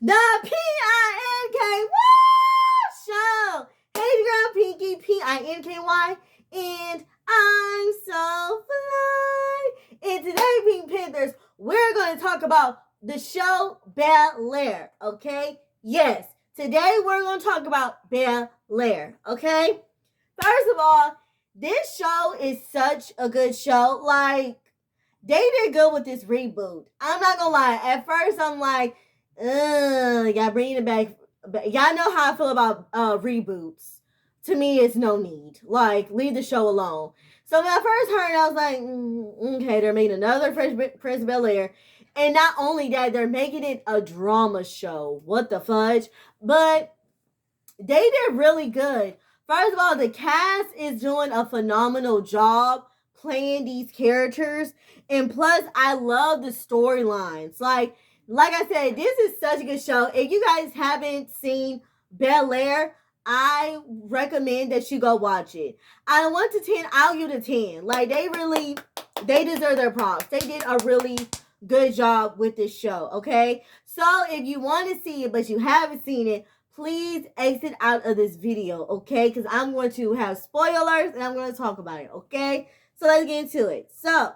The Pinky Show. Hey, girl, Pinky, Pinky, and I'm so fly. And today, Pink Panthers, we're going to talk about the show Bel-Air, okay? Yes, today we're going to talk about Bel-Air, okay? First of all, this show is such a good show. Like, they did good with this reboot. I'm not gonna lie. At first, I'm like, y'all bringing it back. Y'all know how I feel about reboots. To me, it's no need. Like, leave the show alone. So when I first heard it, I was like, okay, they're making another Fresh Prince of Bel-Air. And not only that, they're making it a drama show. What the fudge? But they did really good. First of all, the cast is doing a phenomenal job playing these characters. And plus, I love the storylines. Like I said, this is such a good show. If you guys haven't seen Bel-Air, I recommend that you go watch it. Out of 1 to 10, I'll give it a 10. Like, they deserve their props. They did a really good job with this show, okay? So, if you want to see it, but you haven't seen it, please exit out of this video, okay? Because I'm going to have spoilers and I'm going to talk about it, okay? So, let's get into it. So,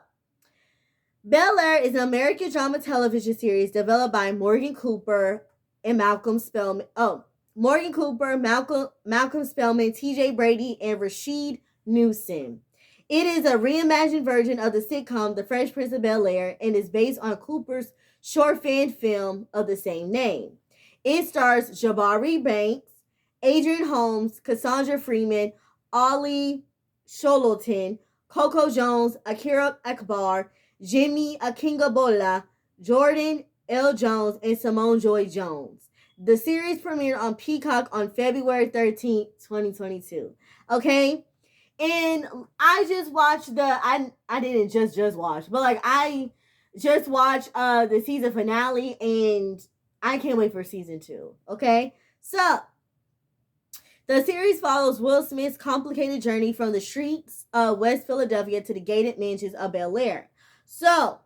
Bel-Air is an American drama television series developed by Morgan Cooper and Malcolm Spellman. Morgan Cooper, Malcolm Spellman, T.J. Brady, and Rashid Newson. It is a reimagined version of the sitcom The Fresh Prince of Bel-Air and is based on Cooper's short fan film of the same name. It stars Jabari Banks, Adrian Holmes, Cassandra Freeman, Ollie Sholotin, Coco Jones, Akira Akbar, Jimmy Akingabola, Jordan L. Jones, and Simone Joy Jones. The series premiered on Peacock on February 13th, 2022. Okay? And I just watched I didn't just watch, but like I just watched the season finale and I can't wait for season 2. Okay? So, the series follows Will Smith's complicated journey from the streets of West Philadelphia to the gated mansions of Bel-Air. So,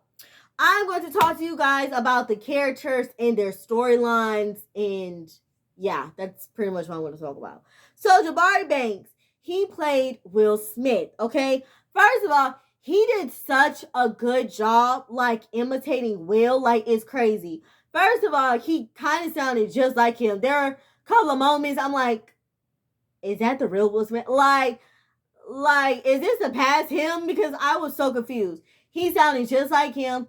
I'm going to talk to you guys about the characters and their storylines, and yeah, that's pretty much what I'm going to talk about. So, Jabari Banks, he played Will Smith, okay? First of all, he did such a good job, like, imitating Will, like, it's crazy. First of all, he kind of sounded just like him. There are a couple of moments I'm like, is that the real Will Smith? Like, is this the past him? Because I was so confused. He sounded just like him.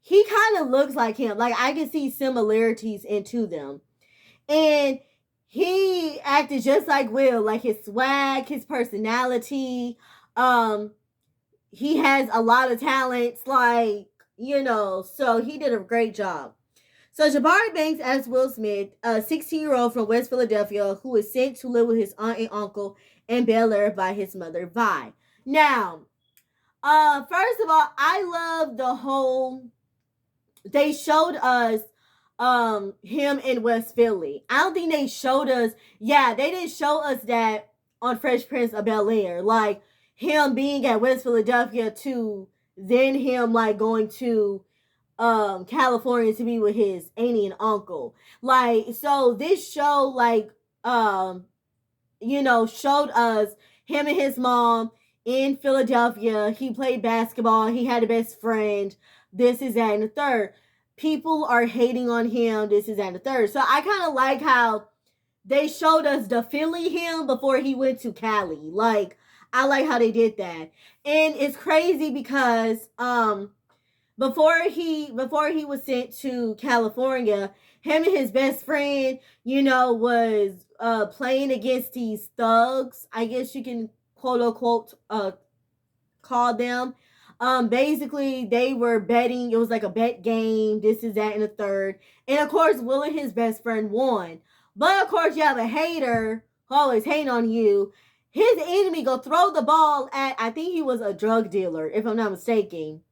He kind of looks like him. Like, I can see similarities into them. And he acted just like Will. Like, his swag, his personality. He has a lot of talents. Like, so he did a great job. So, Jabari Banks as Will Smith, a 16-year-old from West Philadelphia who is sent to live with his aunt and uncle in Bel-Air by his mother, Vi. Now, first of all, I love the whole, they showed us him in West Philly. I don't think they showed us, they didn't show us that on Fresh Prince of Bel-Air. Like, him being at West Philadelphia to then him, like, going to California to be with his auntie and uncle. Like, so this show, like, showed us him and his mom in Philadelphia. He played basketball. He had a best friend. This is that and the third. People are hating on him. This is that and the third. So I kind of like how they showed us the Philly him before he went to Cali. Like, I like how they did that. And it's crazy because before he was sent to California, him and his best friend, was playing against these thugs. I guess you can quote unquote call them. Basically they were betting. It was like a bet game. This is that and the third. And of course, Will and his best friend won. But of course, you have a hater who always hating on you. His enemy go throw the ball at, I think he was a drug dealer, if I'm not mistaken.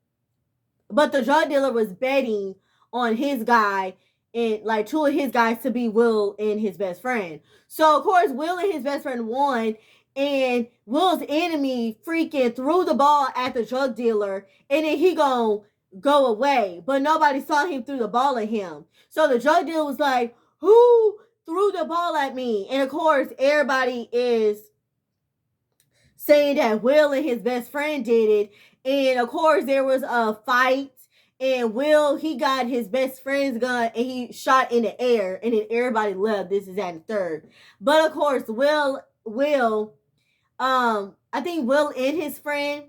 But the drug dealer was betting on his guy and like 2 of his guys to be Will and his best friend. So of course, Will and his best friend won, and Will's enemy freaking threw the ball at the drug dealer, and then he gonna go away, but nobody saw him threw the ball at him. So the drug dealer was like, who threw the ball at me? And of course, everybody is saying that Will and his best friend did it. And of course, there was a fight. And Will, he got his best friend's gun and he shot in the air. And then everybody left. This is at the third. But of course, I think Will and his friend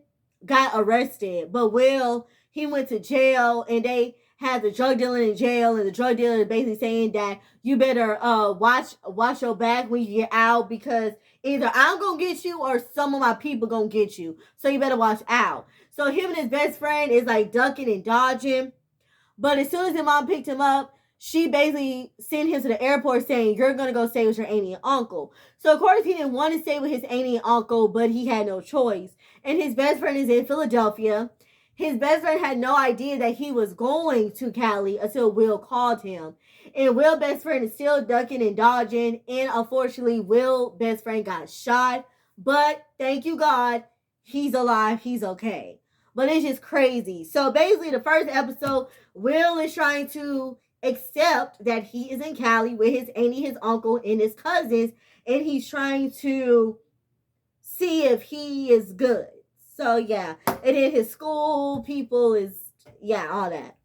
got arrested. But Will, he went to jail and they had the drug dealer in jail, and the drug dealer is basically saying that you better watch your back when you get out, because either I'm gonna get you or some of my people gonna get you. So you better watch out. So him and his best friend is like ducking and dodging. But as soon as his mom picked him up, she basically sent him to the airport saying, you're going to go stay with your auntie and uncle. So, of course, he didn't want to stay with his auntie and uncle, but he had no choice. And his best friend is in Philadelphia. His best friend had no idea that he was going to Cali until Will called him. And Will's best friend is still ducking and dodging. And unfortunately, Will's best friend got shot. But thank you, God, he's alive. He's okay. But it's just crazy. So basically, the first episode, Will is trying to accept that he is in Cali with his auntie, his uncle, and his cousins. And he's trying to see if he is good. So, yeah. And then his school people is, yeah, all that.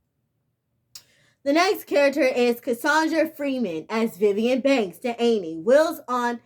The next character is Cassandra Freeman as Vivian Banks, the auntie. Will's aunt,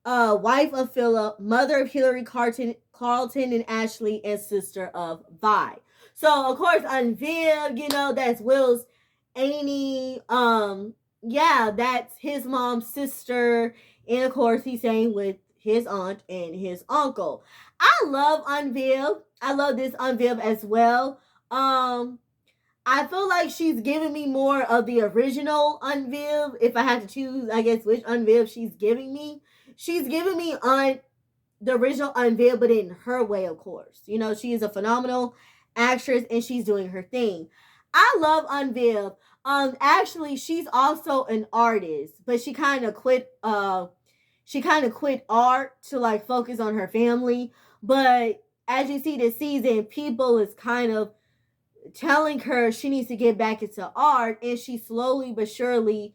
wife of Philip, mother of Hillary Carlton and Ashley, and sister of Vi. So, of course, on Viv, that's Will's auntie. Yeah, that's his mom's sister. And, of course, he's staying with his aunt and his uncle. I love Aunt Viv. I love this Aunt Viv as well. I feel like she's giving me more of the original Aunt Viv. If I had to choose, I guess, which Aunt Viv she's giving me. She's giving me the original Aunt Viv, but in her way, of course. She is a phenomenal actress and she's doing her thing. I love Aunt Viv. Actually, she's also an artist, but she kind of quit art to like focus on her family. But as you see this season, people is kind of telling her she needs to get back into art, and she slowly but surely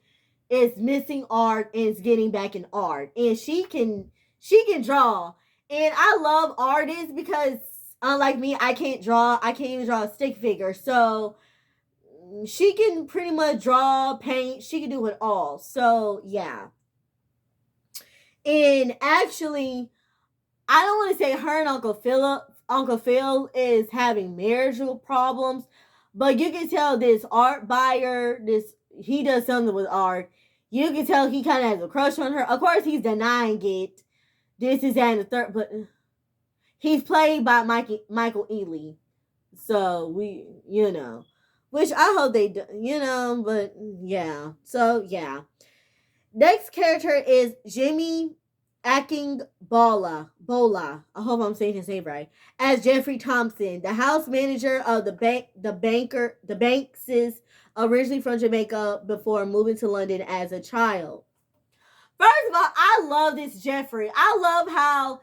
is missing art and is getting back in art. And she can draw. And I love artists because unlike me, I can't even draw a stick figure. So she can pretty much draw, paint, she can do it all. So yeah. And actually, I don't want to say her and Uncle Phil is having marital problems, but you can tell this art buyer, he does something with art. You can tell he kind of has a crush on her. Of course, he's denying it. This is at the third, but he's played by Michael Ealy. So which I hope they do, but yeah. So yeah. Next character is Jimmy Akingbola. I hope I'm saying his name right. As Jeffrey Thompson, the house manager of the Bankses, originally from Jamaica before moving to London as a child. First of all, I love this Jeffrey. I love how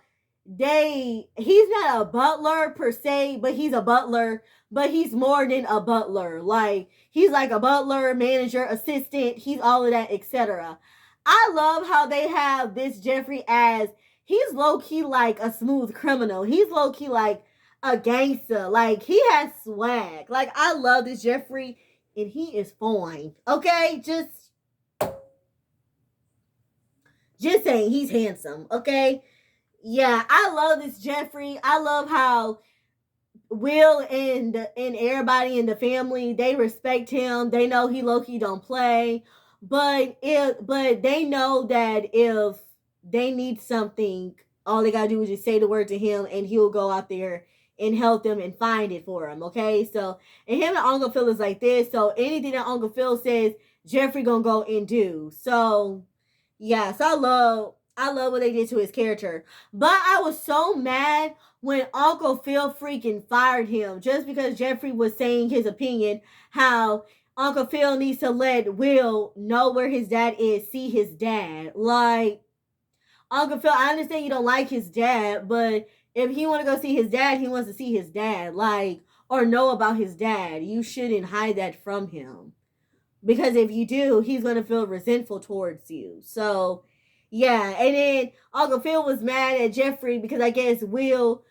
he's not a butler per se, but he's a butler, but he's more than a butler. Like, he's like a butler, manager, assistant, he's all of that, etc. I love how they have this Jeffrey as, he's low-key like a smooth criminal. He's low-key like a gangster. Like, he has swag. Like, I love this Jeffrey, and he is fine. Okay? Just saying, he's handsome. Okay? Yeah, I love this Jeffrey. I love how Will and everybody in the family, they respect him. They know he low-key don't play. But they know that if they need something, all they gotta do is just say the word to him, and he'll go out there and help them and find it for them. Okay, so and him and Uncle Phil is like this. So anything that Uncle Phil says, Jeffrey gonna go and do. So yeah, so I love what they did to his character. But I was so mad when Uncle Phil freaking fired him just because Jeffrey was saying his opinion, how Uncle Phil needs to let Will know where his dad is, see his dad. Like, Uncle Phil, I understand you don't like his dad, but if he want to go see his dad, he wants to see his dad. Like, or know about his dad. You shouldn't hide that from him. Because if you do, he's going to feel resentful towards you. So, yeah. And then Uncle Phil was mad at Jeffrey because I guess Will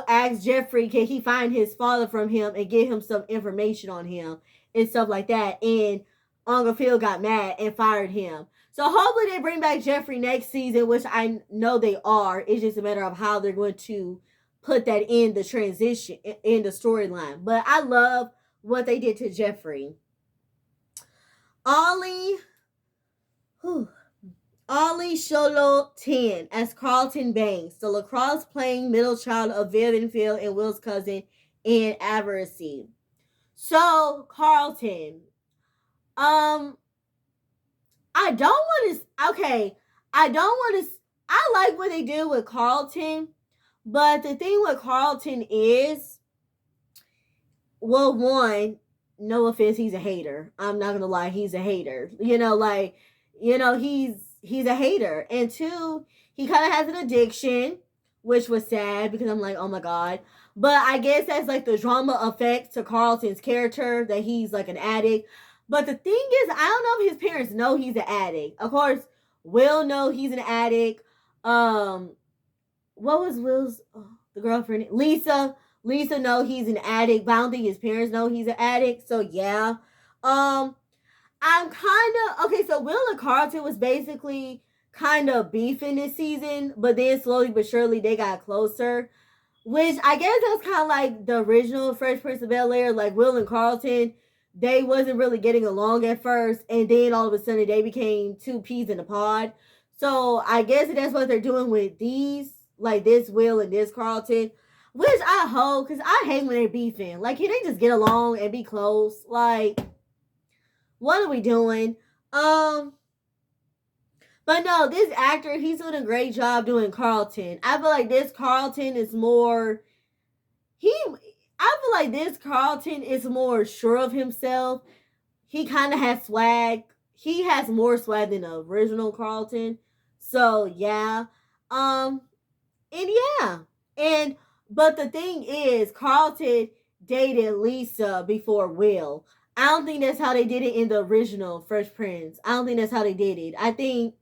ask Jeffrey, can he find his father from him and get him some information on him and stuff like that. And Uncle Phil got mad and fired him. So hopefully they bring back Jeffrey next season, which I know they are. It's just a matter of how they're going to put that in the transition, in the storyline. But I love what they did to Jeffrey. Ollie Sholo 10 as Carlton Banks, the lacrosse playing middle child of Viv and Phil and Will's cousin in Averacy. So, Carlton. I don't want to. Okay. I don't want to. I like what they do with Carlton. But the thing with Carlton is, well, one, no offense, he's a hater. I'm not gonna lie, he's a hater. He's a hater. And two, he kind of has an addiction, which was sad because I'm like, oh my god. But I guess that's like the drama effect to Carlton's character, that he's like an addict. But the thing is, I don't know if his parents know he's an addict. Of course, Will know he's an addict. What was Will's the girlfriend? Lisa know he's an addict, but I don't think his parents know he's an addict. So yeah. I'm kind of okay. So Will and Carlton was basically kind of beefing this season, but then slowly but surely they got closer. Which I guess that's kind of like the original Fresh Prince of Bel-Air. Like Will and Carlton, they wasn't really getting along at first, and then all of a sudden they became two peas in a pod. So I guess that's what they're doing with these, like this Will and this Carlton. Which I hope, because I hate when they're beefing. Like, can they just get along and be close? Like, what are we doing? But no, this actor, he's doing a great job doing Carlton. I feel like this Carlton is more, sure of himself. He kind of has swag. He has more swag than the original Carlton. So, yeah. And yeah. But the thing is, Carlton dated Lisa before Will. I don't think that's how they did it in the original Fresh Prince. I don't think that's how they did it. I think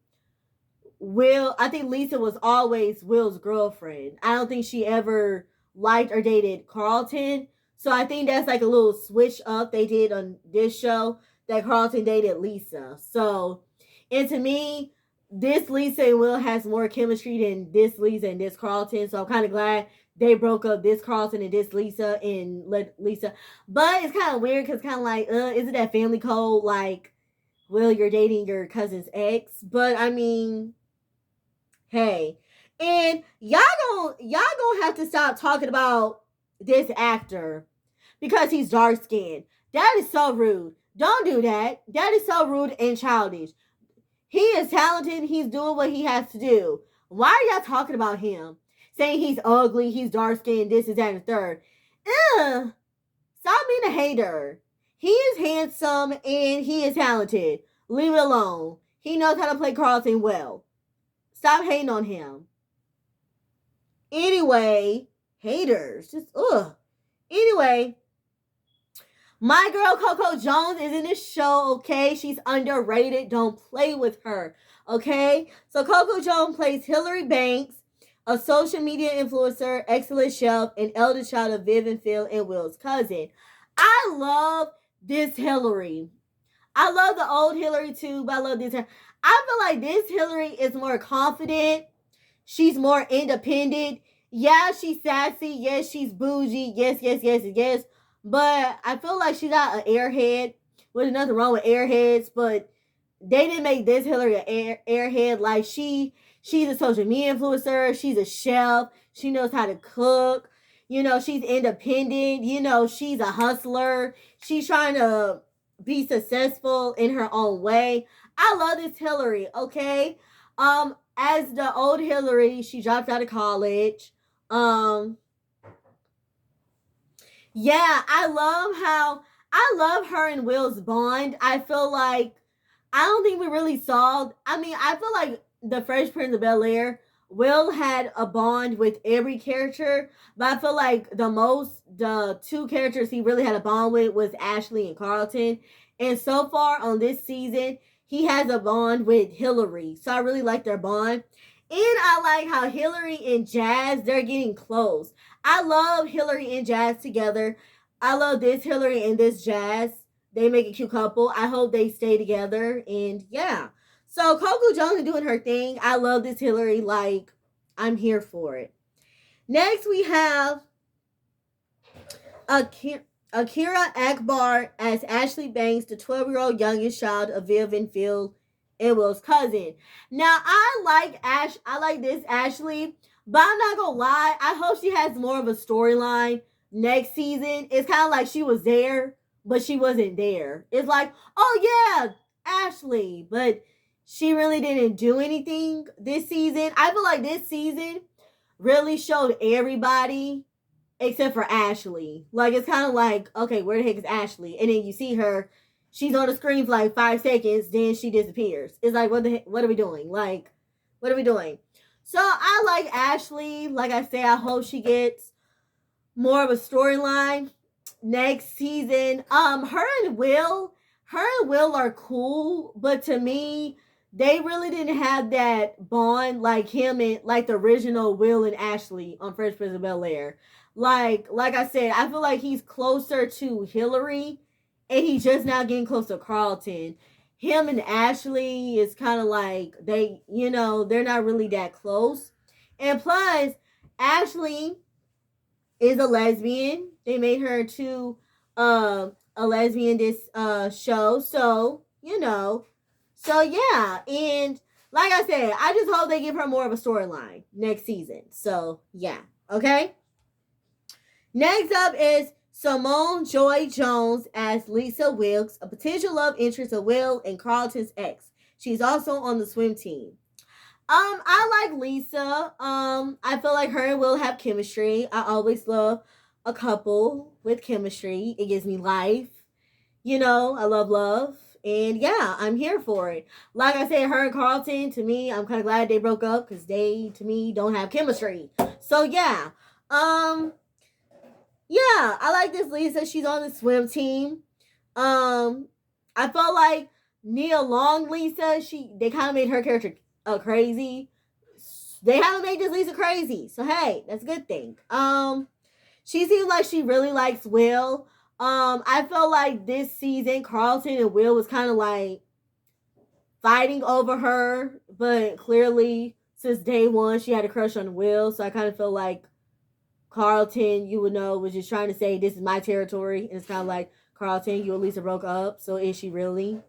Lisa was always Will's girlfriend. I don't think she ever liked or dated Carlton. So I think that's like a little switch up they did on this show, that Carlton dated Lisa. So, and to me, this Lisa and Will has more chemistry than this Lisa and this Carlton. So I'm kind of glad they broke up this Carlton and this Lisa and let Lisa. But it's kind of weird because kind of like, isn't that family code? Like, Will, you're dating your cousin's ex. But I mean, hey. And y'all gonna have to stop talking about this actor because he's dark skinned. That is so rude. Don't do that. That is so rude and childish. He is talented. He's doing what he has to do. Why are y'all talking about him? Saying he's ugly, he's dark skinned, this, is that, and third. Stop being a hater. He is handsome and he is talented. Leave it alone. He knows how to play Carlton well. Stop hating on him. Anyway, haters. Just, Anyway, my girl Coco Jones is in this show, okay? She's underrated. Don't play with her, okay? So Coco Jones plays Hillary Banks, a social media influencer, excellent chef, and elder child of Viv and Phil and Will's cousin. I love this Hillary. I love the old Hillary too, but I love this. I feel like this Hillary is more confident. She's more independent. Yeah, she's sassy. Yes, she's bougie. Yes. But I feel like she's not an airhead. There's nothing wrong with airheads, but they didn't make this Hillary an airhead. Like, she's a social media influencer. She's a chef. She knows how to cook. She's independent. She's a hustler. She's trying to be successful in her own way. I love this Hillary, okay? As the old Hillary, she dropped out of college. Yeah, I love her and Will's bond. I feel like, I don't think we really saw, I feel like the Fresh Prince of Bel-Air Will had a bond with every character, but I feel like the two characters he really had a bond with was Ashley and Carlton. And so far on this season, he has a bond with Hillary. So I really like their bond. And I like how Hillary and Jazz, they're getting close. I love Hillary and Jazz together. I love this Hillary and this Jazz. They make a cute couple. I hope they stay together. And yeah. So Coco Jones is doing her thing. I love this Hillary. Like, I'm here for it. Next, we have Akira Akbar as Ashley Banks, the 12-year-old youngest child of Viv and Phil and Will's cousin. Now, I like this Ashley, but I'm not gonna lie. I hope she has more of a storyline next season. It's kind of like she was there, but she wasn't there. It's like, oh yeah, Ashley, but she really didn't do anything this season. I feel like this season really showed everybody except for Ashley. Like, it's kind of like, okay, where the heck is Ashley? And then you see her, she's on the screen for like 5 seconds, then she disappears. It's like, what the heck, what are we doing? Like, what are we doing? So I like Ashley. Like I say, I hope she gets more of a storyline next season. Her and Will are cool, but to me, they really didn't have that bond like him and like the original Will and Ashley on Fresh Prince of Bel-Air. Like I said, I feel like he's closer to Hillary, and he's just now getting close to Carlton. Him and Ashley is kind of like they're not really that close. And plus, Ashley is a lesbian. They made her to a lesbian this show, so so yeah. And like I said, I just hope they give her more of a storyline next season. So yeah, okay. Next up is Simone Joy Jones as Lisa Wilkes, a potential love interest of Will and Carlton's ex. She's also on the swim team. I like Lisa. I feel like her and Will have chemistry. I always love a couple with chemistry. It gives me life. I love love. And yeah, I'm here for it. Like I said, her and Carlton, to me, I'm kind of glad they broke up because they, to me, don't have chemistry. So yeah. Yeah, I like this Lisa. She's on the swim team. I felt like Nia Long Lisa, they kind of made her character crazy. They haven't made this Lisa crazy. So hey, that's a good thing. She seems like she really likes Will. I felt like this season Carlton and Will was kind of like fighting over her, but clearly since day one she had a crush on Will, so I kind of feel like Carlton, was just trying to say this is my territory, and it's kind of like, Carlton, you and Lisa broke up, so is she really,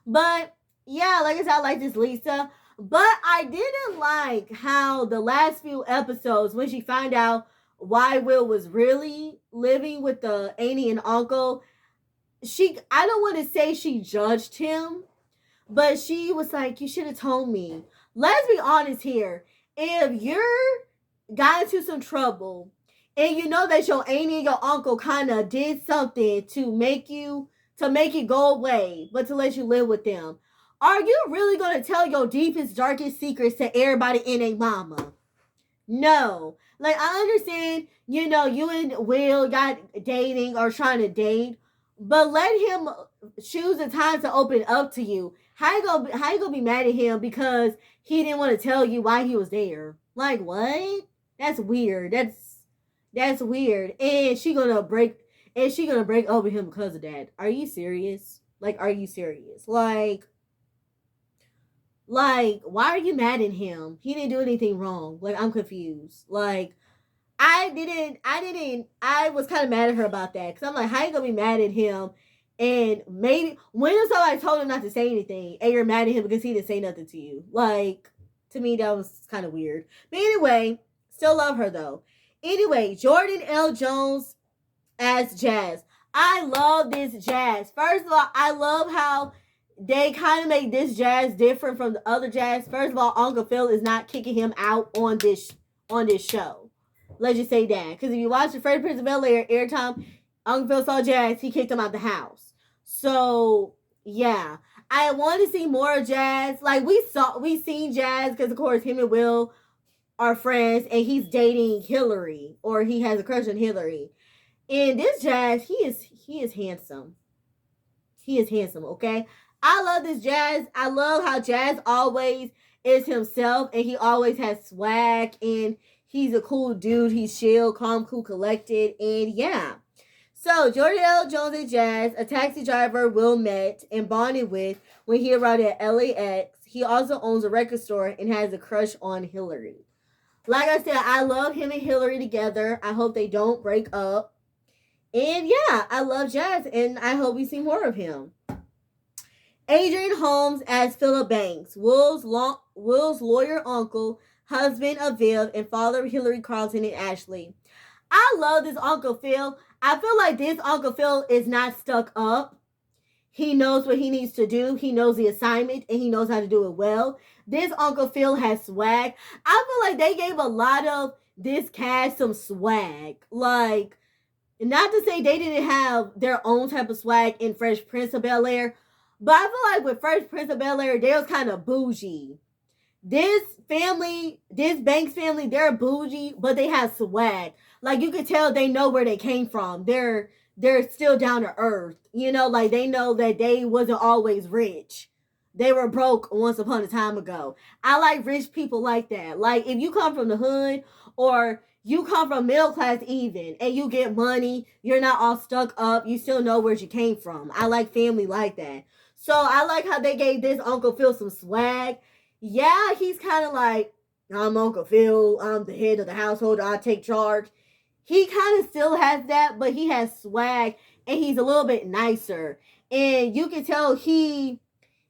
But yeah, like I said, I like this Lisa, but I didn't like how the last few episodes when she found out why Will was really living with the auntie and uncle, I don't want to say she judged him, but she was like, you should have told me. Let's be honest here. If you're got into some trouble and you know that your auntie and your uncle kind of did something to make it go away, but to let you live with them, are you really going to tell your deepest, darkest secrets to everybody in a mama? No. Like, I understand, you and Will got dating or trying to date, but let him choose the time to open up to you. How you gonna be mad at him because he didn't want to tell you why he was there? Like, what? That's weird. That's weird. And she gonna break up with him because of that. Are you serious? Like, are you serious? Like, why are you mad at him? He didn't do anything wrong. Like, I'm confused. Like, I was kind of mad at her about that. Because I'm like, how you going to be mad at him? And maybe, when somebody told him not to say anything, and you're mad at him because he didn't say nothing to you? Like, to me, that was kind of weird. But anyway, still love her, though. Anyway, Jordan L. Jones as Jazz. I love this Jazz. First of all, I love how they kind of make this Jazz different from the other Jazz. First of all, Uncle Phil is not kicking him out on this show. Let's just say that. Because if you watch the Fresh Prince of Bel-Air, every time Uncle Phil saw Jazz, he kicked him out the house. So, yeah. I want to see more of Jazz. Like, we seen Jazz because, of course, him and Will are friends, and he's dating Hillary, or he has a crush on Hillary. And this Jazz, he is handsome. He is handsome, okay? I love this Jazz. I love how Jazz always is himself, and he always has swag, and he's a cool dude. He's chill, calm, cool, collected, and yeah. So Jordell Jones and Jazz, a taxi driver Will met and bonded with when he arrived at LAX. He also owns a record store and has a crush on Hillary. Like I said, I love him and Hillary together. I hope they don't break up. And yeah, I love Jazz, and I hope we see more of him. Adrian Holmes as Philip Banks, Will's lawyer uncle, husband of Viv, and father of Hillary Carlton and Ashley. I love this Uncle Phil. I feel like this Uncle Phil is not stuck up. He knows what he needs to do. He knows the assignment, and he knows how to do it well. This Uncle Phil has swag. I feel like they gave a lot of this cast some swag. Like, not to say they didn't have their own type of swag in Fresh Prince of Bel-Air, but I feel like with Fresh Prince of Bel-Air, they was kind of bougie. This family, this Banks family, they're bougie, but they have swag. Like, you could tell they know where they came from. They're still down to earth. You know, like, they know that they wasn't always rich. They were broke once upon a time ago. I like rich people like that. Like, if you come from the hood, or you come from middle class even, and you get money, you're not all stuck up, you still know where you came from. I like family like that. So I like how they gave this Uncle Phil some swag. Yeah, he's kind of like, I'm Uncle Phil, I'm the head of the household, I take charge. He kind of still has that, but he has swag, and he's a little bit nicer. And you can tell he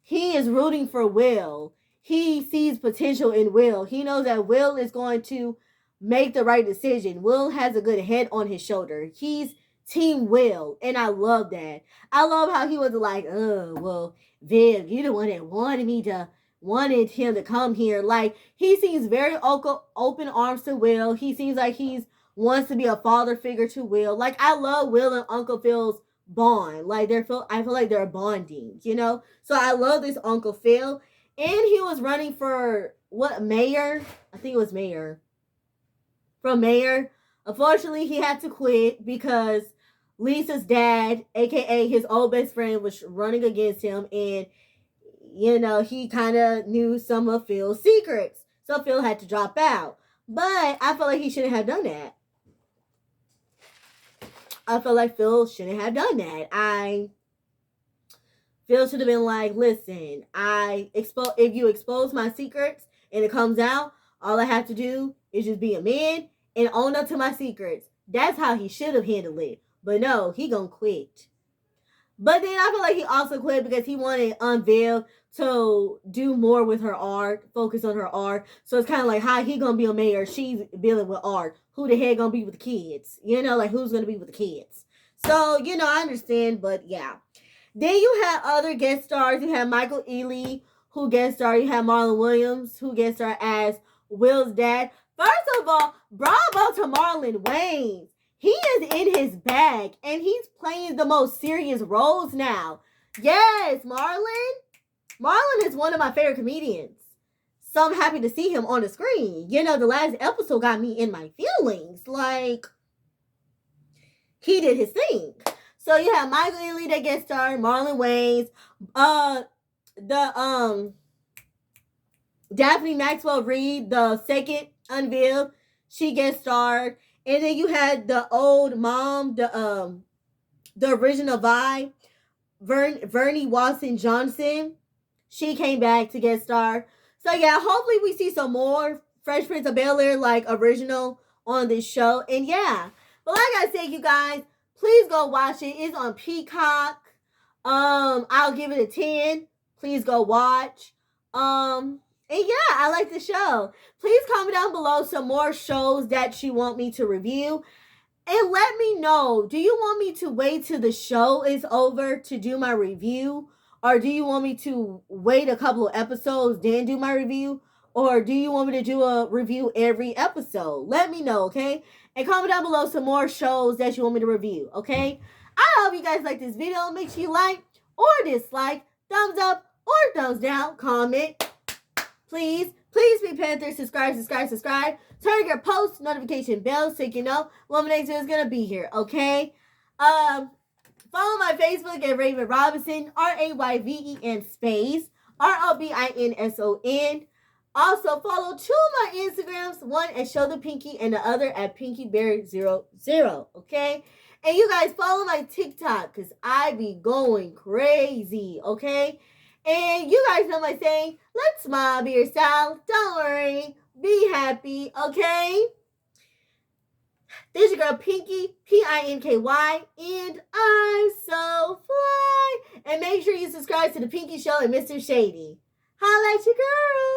is rooting for Will. He sees potential in Will. He knows that Will is going to make the right decision. Will has a good head on his shoulder. He's Team Will, and I love that. I love how he was like, oh, well, Viv, you the one that wanted him to come here. Like, he seems very open arms to Will. He seems like he's wants to be a father figure to Will. Like, I love Will and Uncle Phil's bond. Like, I feel like they're bonding, you know? So I love this Uncle Phil. And he was running for mayor? I think it was mayor. From mayor. Unfortunately, he had to quit because Lisa's dad, aka his old best friend, was running against him, and you know, he kind of knew some of Phil's secrets. So Phil had to drop out. But I feel like he shouldn't have done that. I feel like Phil shouldn't have done that. Phil should have been like, listen, if you expose my secrets and it comes out, all I have to do is just be a man and own up to my secrets. That's how he should have handled it. But no, he gonna quit. But then I feel like he also quit because he wanted Viv to do more with her art, focus on her art. So it's kind of like, how he gonna be a mayor? She's dealing with art. Who the heck gonna be with the kids? You know, like, who's gonna be with the kids? So, you know, I understand, but yeah. Then you have other guest stars. You have Michael Ealy, who guest star. You have Marlon Williams, who guest star as Will's dad. First of all, bravo to Marlon Wayans. He is in his bag, and he's playing the most serious roles now. Yes, Marlon. Marlon is one of my favorite comedians. So I'm happy to see him on the screen. You know, the last episode got me in my feelings. Like, he did his thing. So you have Michael Ealy that guest star, Marlon Wayans, Daphne Maxwell Reid, the second Unveiled, she guest starred. And then you had the old mom, the original Vi, Vernie Watson Johnson. She came back to guest star. So yeah, hopefully we see some more Fresh Prince of Bel-Air, like, original on this show. And yeah, but like I said, you guys, please go watch it. It's on Peacock. I'll give it a 10. Please go watch. And yeah, I like the show. Please comment down below some more shows that you want me to review. And let me know, do you want me to wait till the show is over to do my review? Or do you want me to wait a couple of episodes, then do my review? Or do you want me to do a review every episode? Let me know, okay? And comment down below some more shows that you want me to review, okay? I hope you guys like this video. Make sure you like or dislike, thumbs up or thumbs down, comment Please be Panther. Subscribe. Turn your post notification bell so you can know when my next video is gonna be here. Okay. Follow my Facebook at Raven Robinson, RAYVEN space ROBINSON. Also follow two of my Instagrams, one at Show the Pinky and the other at PinkyBear00. Okay. And you guys follow my TikTok because I be going crazy. Okay. And you guys know my saying, let's smile, be yourself. Don't worry. Be happy, okay? This is your girl Pinky, Pinky, and I'm so fly. And make sure you subscribe to The Pinky Show and Mr. Shady. Holla at your girl.